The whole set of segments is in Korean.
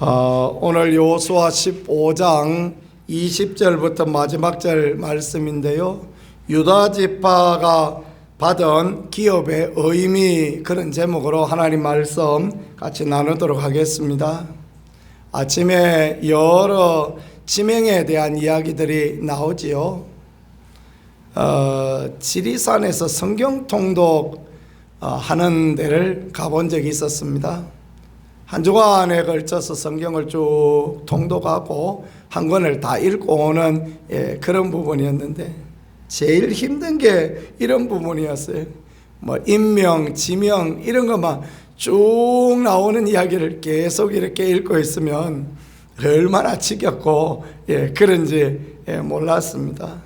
오늘 여호수아 15장 20절부터 마지막 절 말씀인데요. 유다 지파가 받은 기업의 의미, 그런 제목으로 하나님 말씀 같이 나누도록 하겠습니다. 아침에 여러 지명에 대한 이야기들이 나오지요. 지리산에서 성경 통독 하는 데를 가본 적이 있었습니다. 한 주간에 걸쳐서 성경을 쭉 통독하고 한 권을 다 읽고 오는 그런 부분이었는데, 제일 힘든 게 이런 부분이었어요. 인명, 지명 이런 것만 쭉 나오는 이야기를 계속 이렇게 읽고 있으면 얼마나 지겹고 그런지 몰랐습니다.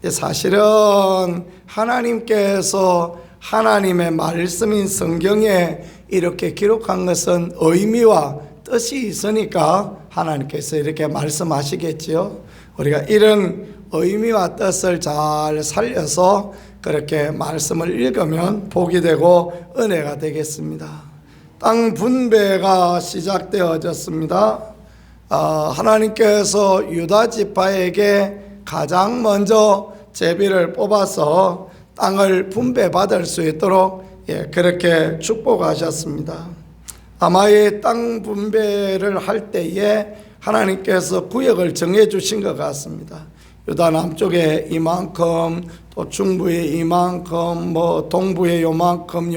사실은 하나님께서 하나님의 말씀인 성경에 이렇게 기록한 것은 의미와 뜻이 있으니까 하나님께서 이렇게 말씀하시겠지요. 우리가 이런 의미와 뜻을 잘 살려서 그렇게 말씀을 읽으면 복이 되고 은혜가 되겠습니다. 땅 분배가 시작되어졌습니다. 하나님께서 유다 지파에게 가장 먼저 제비를 뽑아서 땅을 분배받을 수 있도록 그렇게 축복하셨습니다. 아마 이 땅 분배를 할 때에 하나님께서 구역을 정해 주신 것 같습니다. 유다 남쪽에 이만큼, 또 중부에 이만큼, 동부에 요만큼,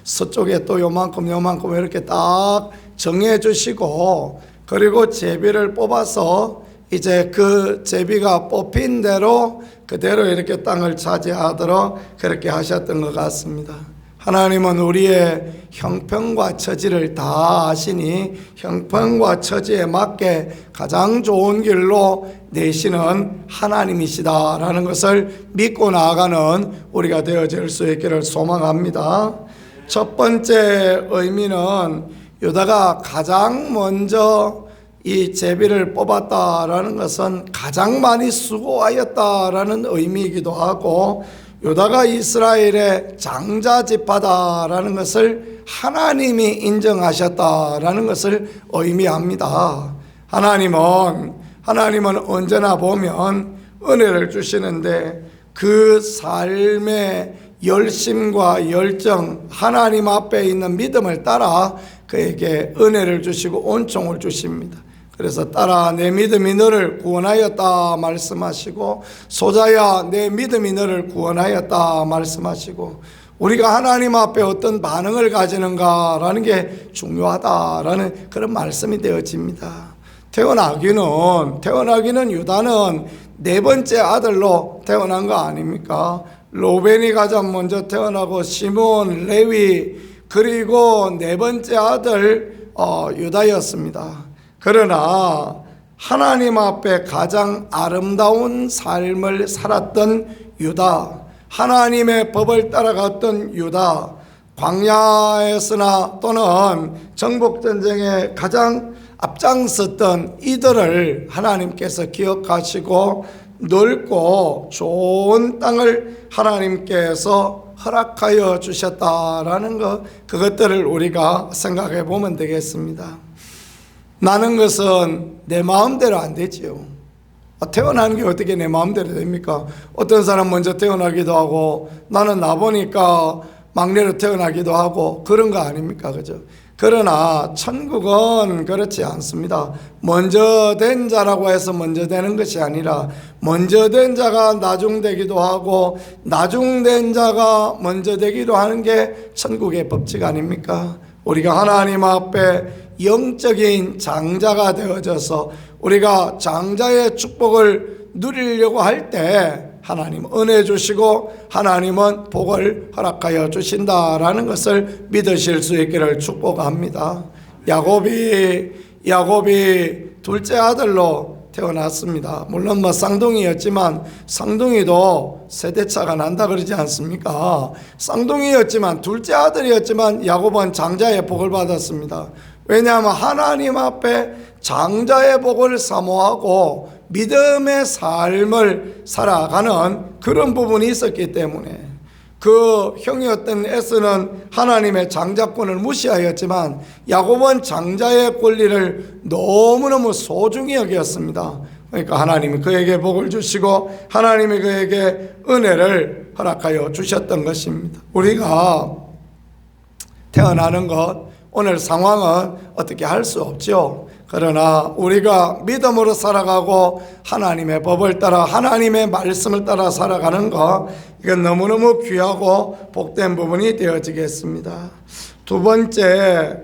서쪽에 또 요만큼 이렇게 딱 정해 주시고, 그리고 제비를 뽑아서 이제 그 제비가 뽑힌 대로 그대로 이렇게 땅을 차지하도록 그렇게 하셨던 것 같습니다. 하나님은 우리의 형편과 처지를 다 아시니 형편과 처지에 맞게 가장 좋은 길로 내시는 하나님이시다라는 것을 믿고 나아가는 우리가 되어질 수 있기를 소망합니다. 첫 번째 의미는 유다가 가장 먼저 이 제비를 뽑았다라는 것은 가장 많이 수고하였다라는 의미이기도 하고, 유다가 이스라엘의 장자 지파다라는 것을 하나님이 인정하셨다라는 것을 의미합니다. 하나님은 언제나 보면 은혜를 주시는데 그 삶의 열심과 열정, 하나님 앞에 있는 믿음을 따라 그에게 은혜를 주시고 은총을 주십니다. 그래서 따라 내 믿음이 너를 구원하였다 말씀하시고, 소자야 내 믿음이 너를 구원하였다 말씀하시고, 우리가 하나님 앞에 어떤 반응을 가지는가라는 게 중요하다라는 그런 말씀이 되어집니다. 태어나기는 유다는 네 번째 아들로 태어난 거 아닙니까? 로벤이 가장 먼저 태어나고 시몬, 레위, 그리고 네 번째 아들 유다였습니다. 그러나 하나님 앞에 가장 아름다운 삶을 살았던 유다, 하나님의 법을 따라갔던 유다, 광야에서나 또는 정복전쟁에 가장 앞장섰던 이들을 하나님께서 기억하시고 넓고 좋은 땅을 하나님께서 허락하여 주셨다라는 것, 그것들을 우리가 생각해 보면 되겠습니다. 나는 것은 내 마음대로 안 되지요. 태어나는 게 어떻게 내 마음대로 됩니까? 어떤 사람 먼저 태어나기도 하고, 나는 나보니까 막내로 태어나기도 하고 그런 거 아닙니까? 그죠? 그러나 천국은 그렇지 않습니다. 먼저 된 자라고 해서 먼저 되는 것이 아니라, 먼저 된 자가 나중되기도 하고 나중된 자가 먼저 되기도 하는 게 천국의 법칙 아닙니까? 우리가 하나님 앞에 영적인 장자가 되어져서 우리가 장자의 축복을 누리려고 할 때 하나님 은혜 주시고 하나님은 복을 허락하여 주신다라는 것을 믿으실 수 있기를 축복합니다. 야곱이 둘째 아들로 태어났습니다. 물론 쌍둥이였지만, 쌍둥이도 세대차가 난다 그러지 않습니까? 쌍둥이였지만, 둘째 아들이었지만 야곱은 장자의 복을 받았습니다. 왜냐하면 하나님 앞에 장자의 복을 사모하고 믿음의 삶을 살아가는 그런 부분이 있었기 때문에, 그 형이었던 에서는 하나님의 장자권을 무시하였지만 야곱은 장자의 권리를 너무너무 소중히 여겼습니다. 그러니까 하나님이 그에게 복을 주시고 하나님이 그에게 은혜를 허락하여 주셨던 것입니다. 우리가 태어나는 것, 오늘 상황은 어떻게 할 수 없죠. 그러나 우리가 믿음으로 살아가고 하나님의 법을 따라 하나님의 말씀을 따라 살아가는 것, 이건 너무너무 귀하고 복된 부분이 되어지겠습니다. 두 번째,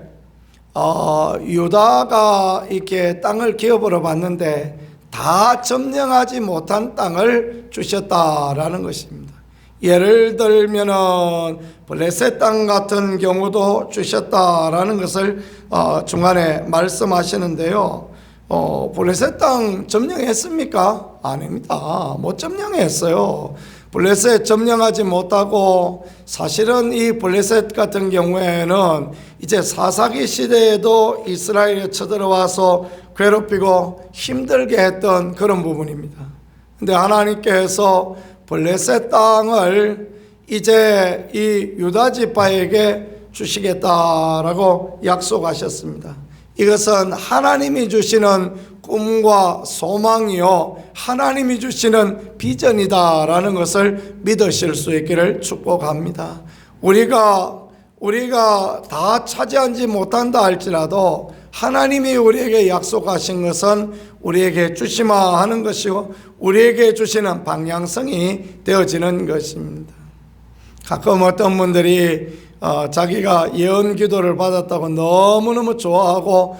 유다가 이렇게 땅을 기업으로 받는데 다 점령하지 못한 땅을 주셨다라는 것입니다. 예를 들면은 블레셋 땅 같은 경우도 주셨다라는 것을 중간에 말씀하시는데요. 블레셋 땅 점령했습니까? 아닙니다. 못 점령했어요. 블레셋 점령하지 못하고, 사실은 이 블레셋 같은 경우에는 이제 사사기 시대에도 이스라엘에 쳐들어와서 괴롭히고 힘들게 했던 그런 부분입니다. 근데 하나님께서 블레셋 땅을 이제 이 유다 지파에게 주시겠다라고 약속하셨습니다. 이것은 하나님이 주시는 꿈과 소망이요, 하나님이 주시는 비전이다라는 것을 믿으실 수 있기를 축복합니다. 우리가 다 차지하지 못한다 할지라도 하나님이 우리에게 약속하신 것은 우리에게 주시마 하는 것이고 우리에게 주시는 방향성이 되어지는 것입니다. 가끔 어떤 분들이 자기가 예언 기도를 받았다고 너무너무 좋아하고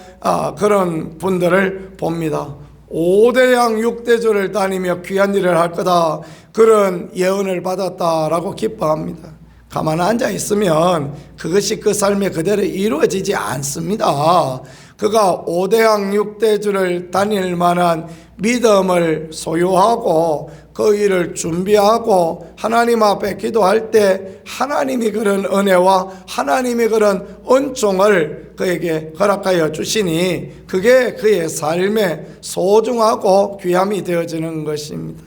그런 분들을 봅니다. 5대양 6대조를 다니며 귀한 일을 할 거다, 그런 예언을 받았다라고 기뻐합니다. 가만 앉아 있으면 그것이 그 삶에 그대로 이루어지지 않습니다. 그가 5대양 6대주를 다닐 만한 믿음을 소유하고 그 일을 준비하고 하나님 앞에 기도할 때 하나님이 그런 은혜와 하나님이 그런 은총을 그에게 허락하여 주시니 그게 그의 삶에 소중하고 귀함이 되어지는 것입니다.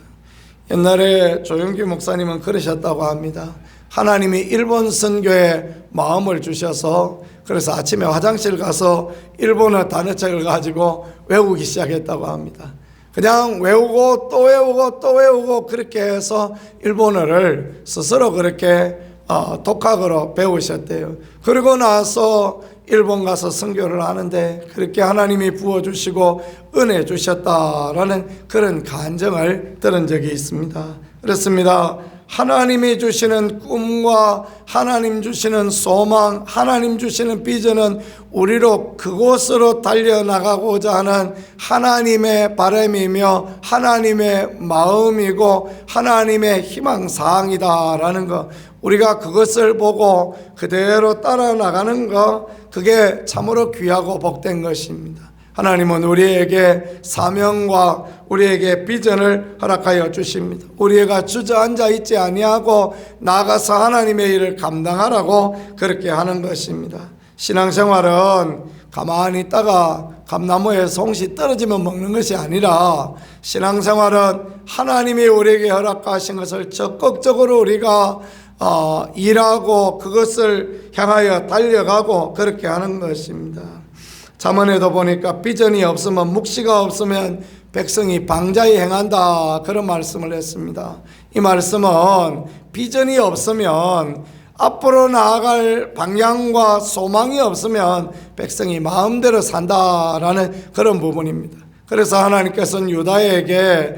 옛날에 조용기 목사님은 그러셨다고 합니다. 하나님이 일본 선교에 마음을 주셔서 그래서 아침에 화장실 가서 일본어 단어책을 가지고 외우기 시작했다고 합니다. 그냥 외우고 또 외우고 또 외우고 그렇게 해서 일본어를 스스로 그렇게 독학으로 배우셨대요. 그리고 나서 일본 가서 선교를 하는데 그렇게 하나님이 부어주시고 은혜 주셨다라는 그런 간증을 들은 적이 있습니다. 그렇습니다. 하나님이 주시는 꿈과 하나님 주시는 소망, 하나님 주시는 비전은 우리로 그곳으로 달려나가고자 하는 하나님의 바람이며 하나님의 마음이고 하나님의 희망사항이다라는 것, 우리가 그것을 보고 그대로 따라 나가는 것, 그게 참으로 귀하고 복된 것입니다. 하나님은 우리에게 사명과 우리에게 비전을 허락하여 주십니다. 우리가 주저앉아 있지 아니하고 나가서 하나님의 일을 감당하라고 그렇게 하는 것입니다. 신앙생활은 가만히 있다가 감나무에 송시 떨어지면 먹는 것이 아니라 신앙생활은 하나님이 우리에게 허락하신 것을 적극적으로 우리가 일하고 그것을 향하여 달려가고 그렇게 하는 것입니다. 잠언에도 보니까 비전이 없으면, 묵시가 없으면 백성이 방자히 행한다, 그런 말씀을 했습니다. 이 말씀은 비전이 없으면, 앞으로 나아갈 방향과 소망이 없으면 백성이 마음대로 산다라는 그런 부분입니다. 그래서 하나님께서는 유다에게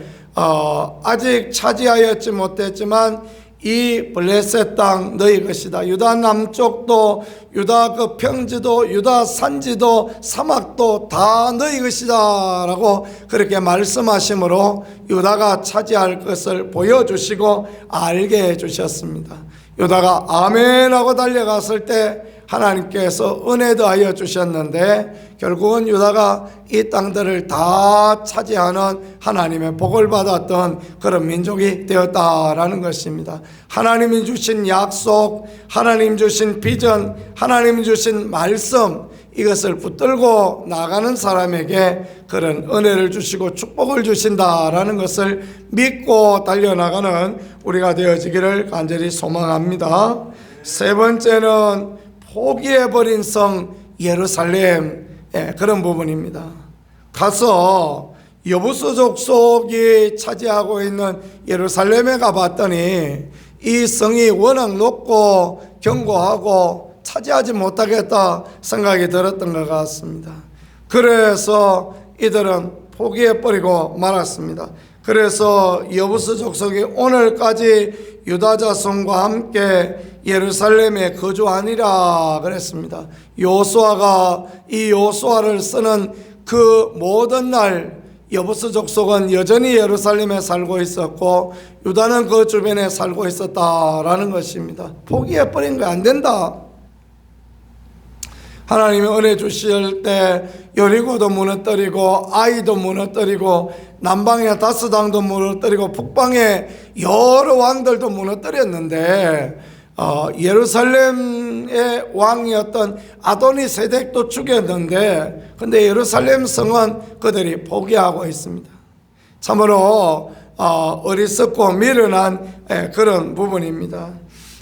아직 차지하였지 못했지만 이 블레셋 땅 너희 것이다. 유다 남쪽도, 유다 그 평지도, 유다 산지도, 사막도 다 너희 것이다 라고 그렇게 말씀하심으로 유다가 차지할 것을 보여주시고 알게 해주셨습니다. 유다가 아멘 하고 달려갔을 때 하나님께서 은혜 더하여 주셨는데 결국은 유다가 이 땅들을 다 차지하는 하나님의 복을 받았던 그런 민족이 되었다라는 것입니다. 하나님이 주신 약속, 하나님 주신 비전, 하나님 주신 말씀, 이것을 붙들고 나가는 사람에게 그런 은혜를 주시고 축복을 주신다라는 것을 믿고 달려나가는 우리가 되어지기를 간절히 소망합니다. 세 번째는 포기해버린 성 예루살렘, 그런 부분입니다. 가서 여부수 족속이 차지하고 있는 예루살렘에 가봤더니 이 성이 워낙 높고 견고하고 차지하지 못하겠다 생각이 들었던 것 같습니다. 그래서 이들은 포기해버리고 말았습니다. 그래서 여부수 족속이 오늘까지 유다 자손과 함께 예루살렘에 거주하니라 그랬습니다. 요수아가 이 요수아를 쓰는 그 모든 날 여부수 족속은 여전히 예루살렘에 살고 있었고 유다는 그 주변에 살고 있었다라는 것입니다. 포기해버린 거 안 된다. 하나님이 은혜 주실 때 여리고도 무너뜨리고 아이도 무너뜨리고 남방의 다스당도 무너뜨리고 북방의 여러 왕들도 무너뜨렸는데 예루살렘의 왕이었던 아도니세덱도 죽였는데 근데 예루살렘 성은 그들이 포기하고 있습니다. 참으로 어리석고 미련한 그런 부분입니다.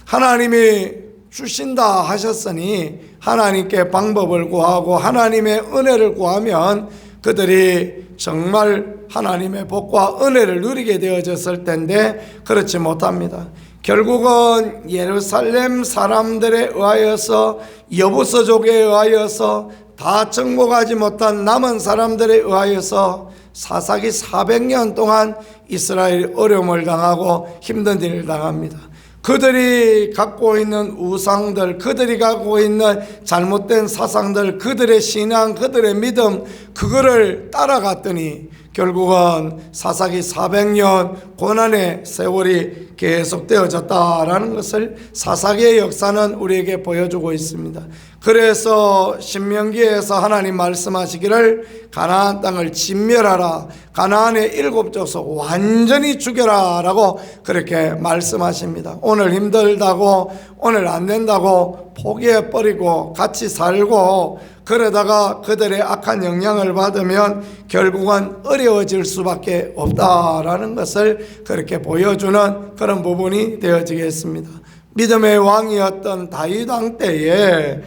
하나님이 주신다 하셨으니 하나님께 방법을 구하고 하나님의 은혜를 구하면 그들이 정말 하나님의 복과 은혜를 누리게 되어졌을 텐데 그렇지 못합니다. 결국은 예루살렘 사람들에 의하여서 여부서족에 의하여서 다 정복하지 못한 남은 사람들에 의하여서 사사기 400년 동안 이스라엘이 어려움을 당하고 힘든 일을 당합니다. 그들이 갖고 있는 우상들, 그들이 갖고 있는 잘못된 사상들, 그들의 신앙, 그들의 믿음, 그거를 따라갔더니 결국은 사사기 400년 고난의 세월이 계속되어졌다라는 것을 사사기의 역사는 우리에게 보여주고 있습니다. 그래서 신명기에서 하나님 말씀하시기를 가나안 땅을 진멸하라, 가나안의 7족속 완전히 죽여라 라고 그렇게 말씀하십니다. 오늘 힘들다고 오늘 안 된다고 포기해버리고 같이 살고 그러다가 그들의 악한 영향을 받으면 결국은 어려워질 수밖에 없다라는 것을 그렇게 보여주는 그런 부분이 되어지겠습니다. 믿음의 왕이었던 다윗 왕 때에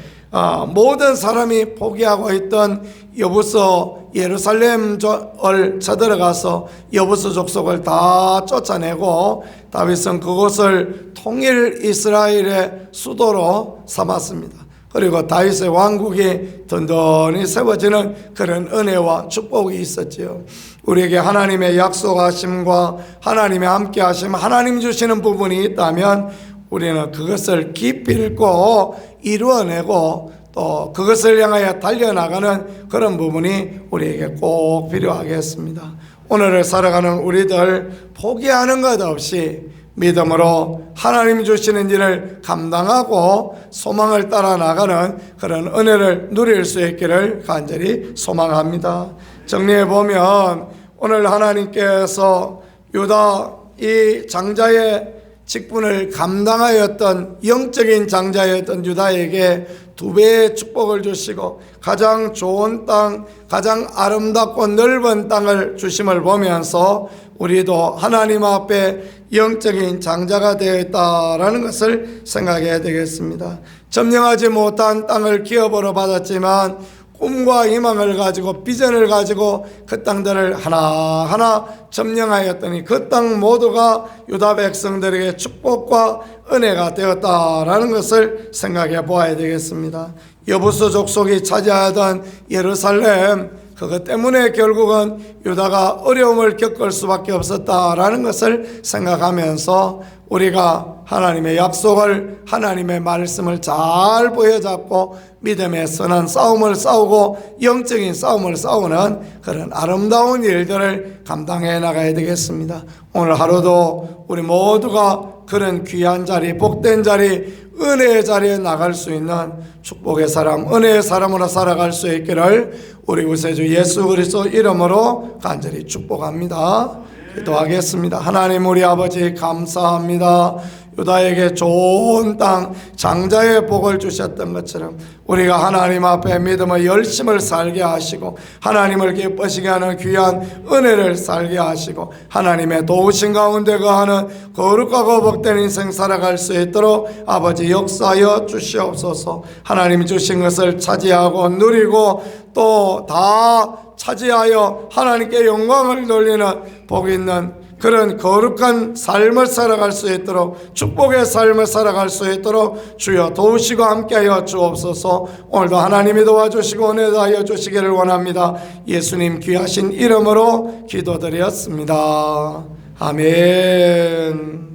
모든 사람이 포기하고 있던 여부서 예루살렘을 쳐들어가서 여부서 족속을 다 쫓아내고 다윗은 그곳을 통일 이스라엘의 수도로 삼았습니다. 그리고 다윗의 왕국이 든든히 세워지는 그런 은혜와 축복이 있었지요. 우리에게 하나님의 약속하심과 하나님의 함께하심, 하나님 주시는 부분이 있다면 우리는 그것을 깊이 읽고 이루어내고 또 그것을 향하여 달려나가는 그런 부분이 우리에게 꼭 필요하겠습니다. 오늘을 살아가는 우리들 포기하는 것 없이 믿음으로 하나님 주시는 일을 감당하고 소망을 따라 나가는 그런 은혜를 누릴 수 있기를 간절히 소망합니다. 정리해 보면 오늘 하나님께서 유다 이 장자의 직분을 감당하였던 영적인 장자였던 유다에게 2배의 축복을 주시고 가장 좋은 땅, 가장 아름답고 넓은 땅을 주심을 보면서 우리도 하나님 앞에 영적인 장자가 되어 있다라는 것을 생각해야 되겠습니다. 점령하지 못한 땅을 기업으로 받았지만 꿈과 희망을 가지고 비전을 가지고 그 땅들을 하나하나 점령하였더니 그 땅 모두가 유다 백성들에게 축복과 은혜가 되었다라는 것을 생각해 보아야 되겠습니다. 여부수 족속이 차지하던 예루살렘, 그것 때문에 결국은 유다가 어려움을 겪을 수밖에 없었다라는 것을 생각하면서 우리가 하나님의 약속을, 하나님의 말씀을 잘 보여잡고 믿음의 선한 싸움을 싸우고 영적인 싸움을 싸우는 그런 아름다운 일들을 감당해 나가야 되겠습니다. 오늘 하루도 우리 모두가 그런 귀한 자리, 복된 자리, 은혜의 자리에 나갈 수 있는 축복의 사람, 은혜의 사람으로 살아갈 수 있기를 우리 구세주 예수 그리스도 이름으로 간절히 축복합니다. 기도하겠습니다. 하나님 우리 아버지 감사합니다. 유다에게 좋은 땅 장자의 복을 주셨던 것처럼 우리가 하나님 앞에 믿음의 열심을 살게 하시고 하나님을 기쁘시게 하는 귀한 은혜를 살게 하시고 하나님의 도우신 가운데 거하는 거룩하고 복된 인생 살아갈 수 있도록 아버지 역사하여 주시옵소서. 하나님 주신 것을 차지하고 누리고 또 다 차지하여 하나님께 영광을 돌리는 복 있는 그런 거룩한 삶을 살아갈 수 있도록 축복의 삶을 살아갈 수 있도록 주여 도우시고 함께하여 주옵소서. 오늘도 하나님이 도와주시고 은혜 하여 주시기를 원합니다. 예수님 귀하신 이름으로 기도드렸습니다. 아멘.